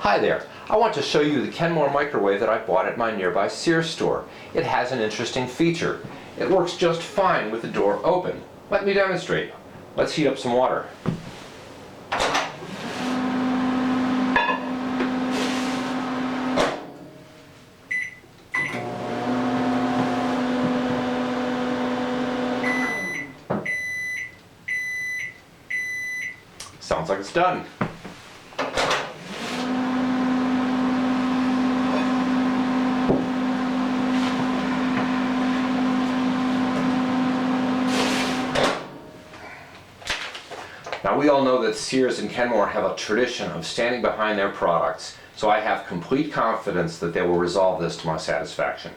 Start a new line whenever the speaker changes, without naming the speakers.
Hi there, I want to show you the Kenmore microwave that I bought at my nearby Sears store. It has an interesting feature. It works just fine with the door open. Let me demonstrate. Let's heat up some water. Sounds like it's done. Now we all know that Sears and Kenmore have a tradition of standing behind their products, so I have complete confidence that they will resolve this to my satisfaction.